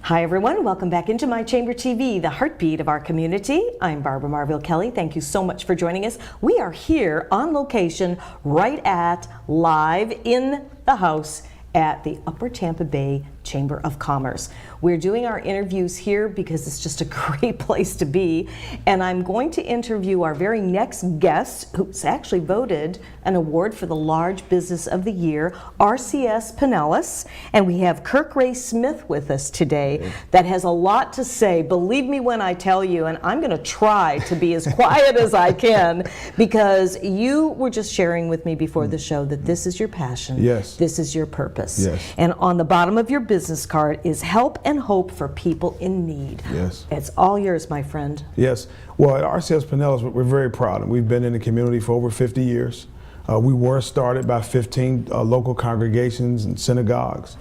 Hi everyone, welcome back into My Chamber TV, the heartbeat of our community. I'm Barbara Marville Kelly. Thank you so much for joining us. We are here on location, right at, live in the house at the Upper Tampa Bay Chamber of Commerce. We're doing our interviews here because it's just a great place to be, and I'm going to interview our very next guest, who's actually voted an award for the Large Business of the Year, RCS Pinellas, and we have Kirk Smith with us today that has a lot to say, believe me when I tell you, and I'm going to try to be as quiet as I can, because you were just sharing with me before the show that this is your passion, yes, this is your purpose, yes, and on the bottom of your business card is help and hope for people in need. Yes. It's all yours, my friend. Yes. Well, at RCS Pinellas, we're very proud, and we've been in the community for over 50 years. We were started by 15 local congregations and synagogues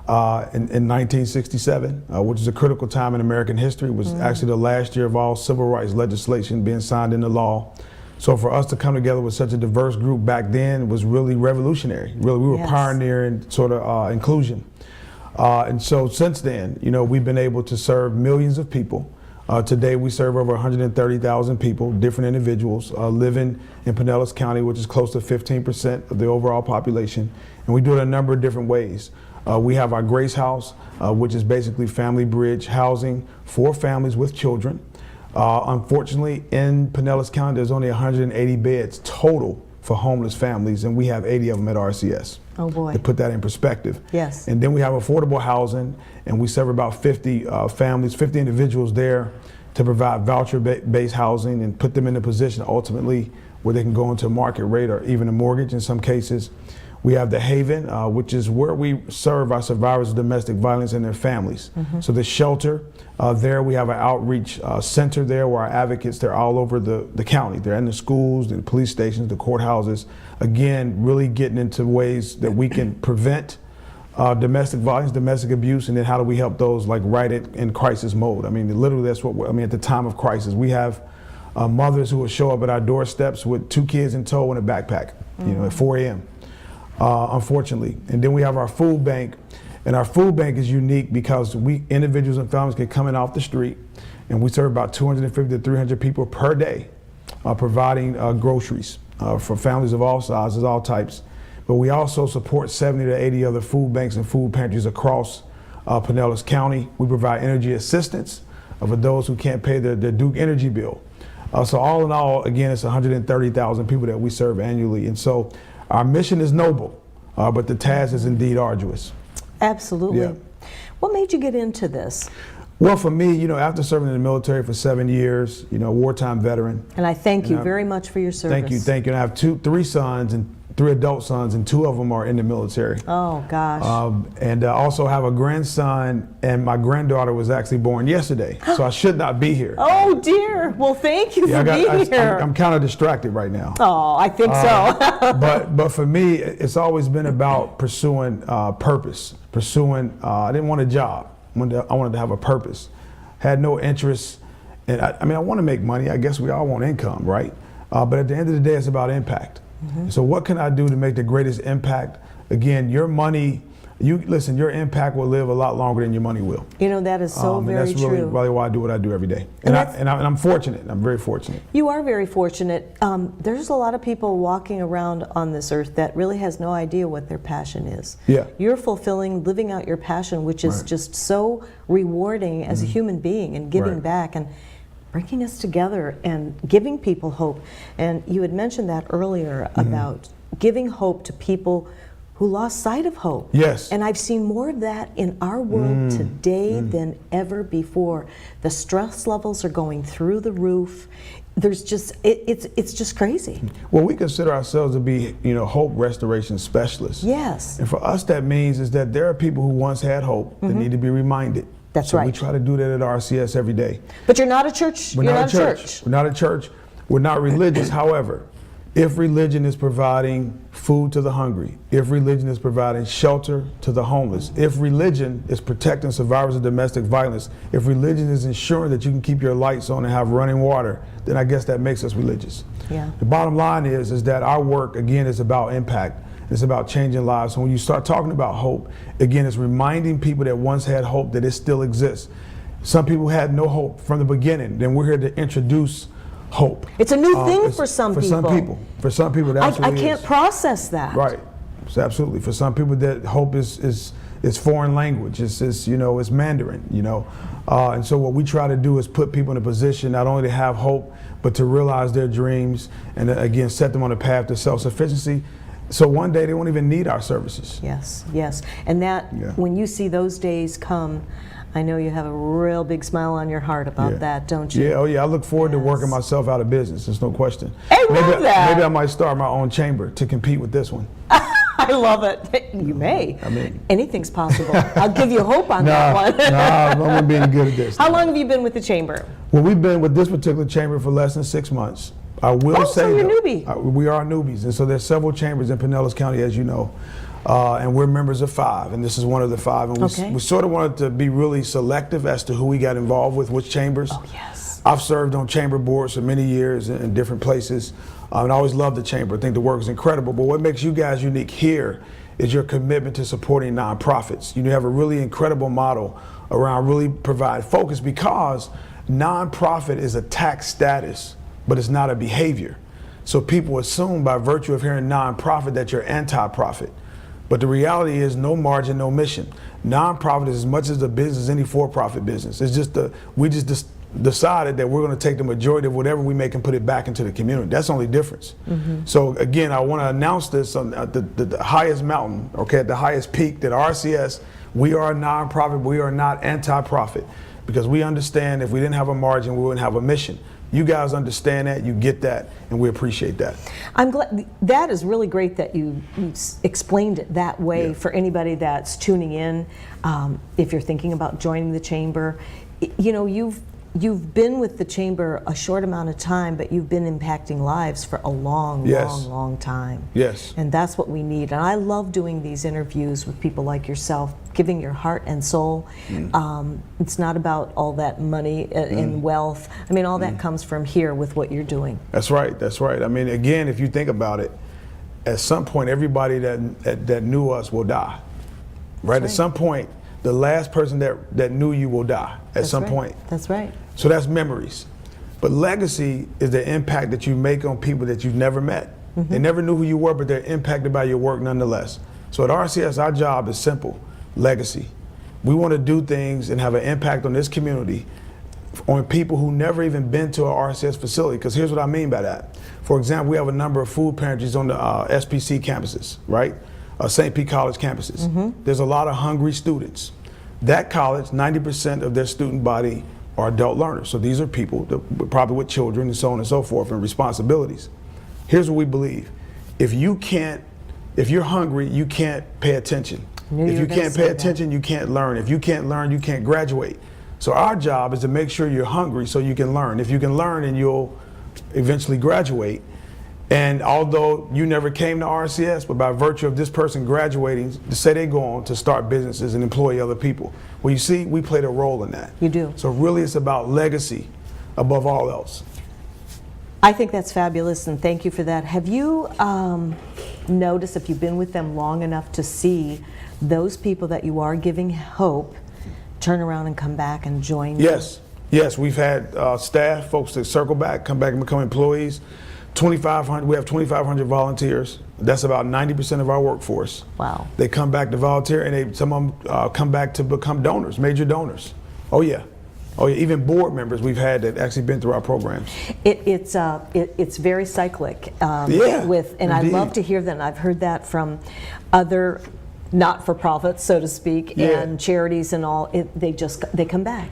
in 1967, which is a critical time in American history. It was actually the last year of all civil rights legislation being signed into law. So for us to come together with such a diverse group back then was really revolutionary. Really, we were pioneering sort of inclusion. And so since then, you know, we've been able to serve millions of people. Today we serve over 130,000 people, different individuals living in Pinellas County, which is close to 15% of the overall population. And we do it a number of different ways. We have our Grace House, which is basically family bridge housing for families with children. Unfortunately, in Pinellas County, there's only 180 beds total for homeless families, and we have 80 of them at RCS. Oh boy. To put that in perspective. Yes. And then we have affordable housing, and we serve about 50 families, 50 individuals there to provide voucher-based housing and put them in a position ultimately where they can go into a market rate or even a mortgage in some cases. We have the Haven, which is where we serve our survivors of domestic violence and their families. So the shelter, there we have an outreach center there where our advocates, they're all over the county. They're in the schools, the police stations, the courthouses. Again, really getting into ways that we can prevent domestic violence, domestic abuse, and then how do we help those like right in crisis mode. I mean, literally that's what, at the time of crisis, we have mothers who will show up at our doorsteps with 2 kids in tow and a backpack, you know, at 4 a.m. Unfortunately. And then we have our food bank, and our food bank is unique because individuals and families can come in off the street, and we serve about 250 to 300 people per day, providing groceries for families of all sizes, all types. But we also support 70 to 80 other food banks and food pantries across Pinellas County. We provide energy assistance for those who can't pay their Duke energy bill. So all in all, again, it's 130,000 people that we serve annually. And so our mission is noble, but the task is indeed arduous. Absolutely. Yeah. What made you get into this? Well, for me, you know, after serving in the military for 7 years, you know, wartime veteran. And I thank you very much for your service. Thank you. And I have 3 sons and 3 adult sons, and 2 of them are in the military. Oh gosh. And I also have a grandson, and my granddaughter was actually born yesterday, so I should not be here. Oh dear. Well, thank you for being here. I'm kind of distracted right now. Oh, I think so. but for me, it's always been about pursuing purpose. I didn't want a job. I wanted to have a purpose. Had no interest, and I want to make money. I guess we all want income, right? But at the end of the day, it's about impact. So what can I do to make the greatest impact? Again, your money, your impact will live a lot longer than your money will. You know, that is so very true. That's really why I do what I do every day. And I'm fortunate. I'm very fortunate. You are very fortunate. There's a lot of people walking around on this earth that really has no idea what their passion is. Yeah. You're fulfilling, living out your passion, which is just so rewarding as a human being, and giving back and bringing us together and giving people hope. And you had mentioned that earlier about giving hope to people who lost sight of hope. Yes. And I've seen more of that in our world today than ever before. The stress levels are going through the roof. There's just, it's just crazy. Well, we consider ourselves to be, you know, hope restoration specialists. Yes. And for us, that means is that there are people who once had hope that need to be reminded. That's so right. We try to do that at RCS every day. But you're not a church. We're not a church. We're not a church. We're not religious. However, if religion is providing food to the hungry, if religion is providing shelter to the homeless, if religion is protecting survivors of domestic violence, if religion is ensuring that you can keep your lights on and have running water, then I guess that makes us religious. Yeah. The bottom line is that our work, again, is about impact. It's about changing lives. So when you start talking about hope, again, it's reminding people that once had hope that it still exists. Some people had no hope from the beginning. Then we're here to introduce hope. It's a new thing for some people. For some people, that's I can't process that. Right. So absolutely. For some people, that hope is foreign language. It's you know, it's Mandarin. You know, and so what we try to do is put people in a position not only to have hope, but to realize their dreams, and again, set them on a path to self-sufficiency. So one day they won't even need our services. Yes, yes. And that, when you see those days come, I know you have a real big smile on your heart about that, don't you? Yeah, oh yeah, I look forward to working myself out of business, there's no question. I love that. Maybe I might start my own chamber to compete with this one. I love it. You may. I mean, anything's possible. I'll give you hope on that one. I'm only being good at this. How long have you been with the chamber? Well, we've been with this particular chamber for less than 6 months. I will say so you're a newbie. We are newbies, and so there's several chambers in Pinellas County, as you know, and we're members of 5, and this is one of the 5. And we sort of wanted to be really selective as to who we got involved with, which chambers. Oh yes. I've served on chamber boards for many years in different places, and I always loved the chamber. I think the work is incredible. But what makes you guys unique here is your commitment to supporting nonprofits. You have a really incredible model around really provide focus, because nonprofit is a tax status, but it's not a behavior. So people assume by virtue of hearing nonprofit that you're anti-profit. But the reality is no margin, no mission. Nonprofit is as much as a business as any for-profit business. It's just we just decided that we're going to take the majority of whatever we make and put it back into the community. That's the only difference. So again, I want to announce this on the highest mountain, okay, at the highest peak, that RCS, we are a nonprofit, we are not anti-profit, because we understand if we didn't have a margin, we wouldn't have a mission. You guys understand that, you get that, and we appreciate that. I'm glad. That is really great that you explained it that way for anybody that's tuning in. If you're thinking about joining the chamber, you know, you've been with the chamber a short amount of time, but you've been impacting lives for a long, long time. Yes. And that's what we need. And I love doing these interviews with people like yourself, giving your heart and soul. It's not about all that money and wealth. I mean, all that comes from here with what you're doing. That's right. That's right. I mean, again, if you think about it, at some point, everybody that knew us will die. Right? At some point, the last person that knew you will die at some point. That's right. So that's memories. But legacy is the impact that you make on people that you've never met. They never knew who you were, but they're impacted by your work nonetheless. So at RCS, our job is simple: legacy. We want to do things and have an impact on this community, on people who never even been to an RCS facility. Because here's what I mean by that. For example, we have a number of food pantries on the SPC campuses, right? St. Pete College campuses. There's a lot of hungry students. That college, 90% of their student body are adult learners. So these are people that, probably with children and so on and so forth, and responsibilities. Here's what we believe: if you're hungry, you can't pay attention. If you can't pay attention, you can't learn. If you can't learn, you can't graduate. So our job is to make sure you're hungry so you can learn. If you can learn, and you'll eventually graduate. And although you never came to RCS, but by virtue of this person graduating, to say they go on to start businesses and employ other people. Well, you see, we played a role in that. You do. So really it's about legacy above all else. I think that's fabulous, and thank you for that. Have you noticed, if you've been with them long enough, to see those people that you are giving hope turn around and come back and join you? Yes, we've had staff, folks that circle back, come back and become employees. 2,500. We have 2,500 volunteers. That's about 90% of our workforce. Wow. They come back to volunteer, and some of them come back to become donors, major donors. Oh yeah. Even board members we've had that actually been through our programs. It's very cyclic. And indeed. I love to hear that. And I've heard that from other not-for-profits, so to speak, and charities and all. They come back.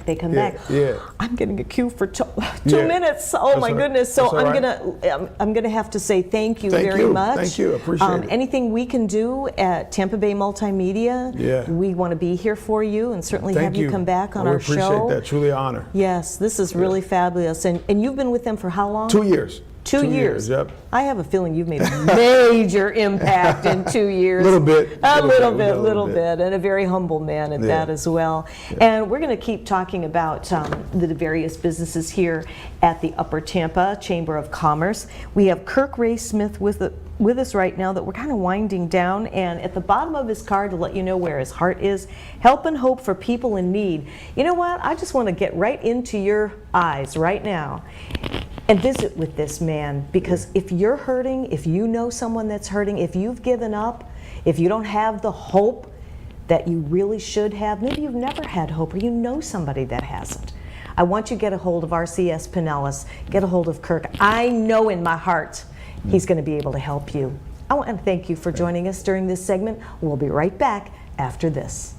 Yeah. I'm getting a cue for 2 minutes. Oh, my goodness. So I'm gonna have to say thank you very much. Thank you. Appreciate it. Anything we can do at Tampa Bay Multimedia, we want to be here for you, and certainly have you come back on our show. We appreciate that. Truly an honor. Yes, this is really fabulous. And you've been with them for how long? 2 years. 2 years. Yep. I have a feeling you've made a major impact in 2 years. A little bit, and a very humble man at that as well. And we're going to keep talking about the various businesses here at the Upper Tampa Chamber of Commerce. We have Kirk Ray Smith with with us right now that we're kind of winding down, and at the bottom of his card to let you know where his heart is, help and hope for people in need. You know what? I just want to get right into your eyes right now and visit with this man, because if you're hurting, if you know someone that's hurting, if you've given up, if you don't have the hope that you really should have, maybe you've never had hope, or you know somebody that hasn't, I want you to get a hold of RCS Pinellas, get a hold of Kirk. I know in my heart he's going to be able to help you. I want to thank you for joining us during this segment. We'll be right back after this.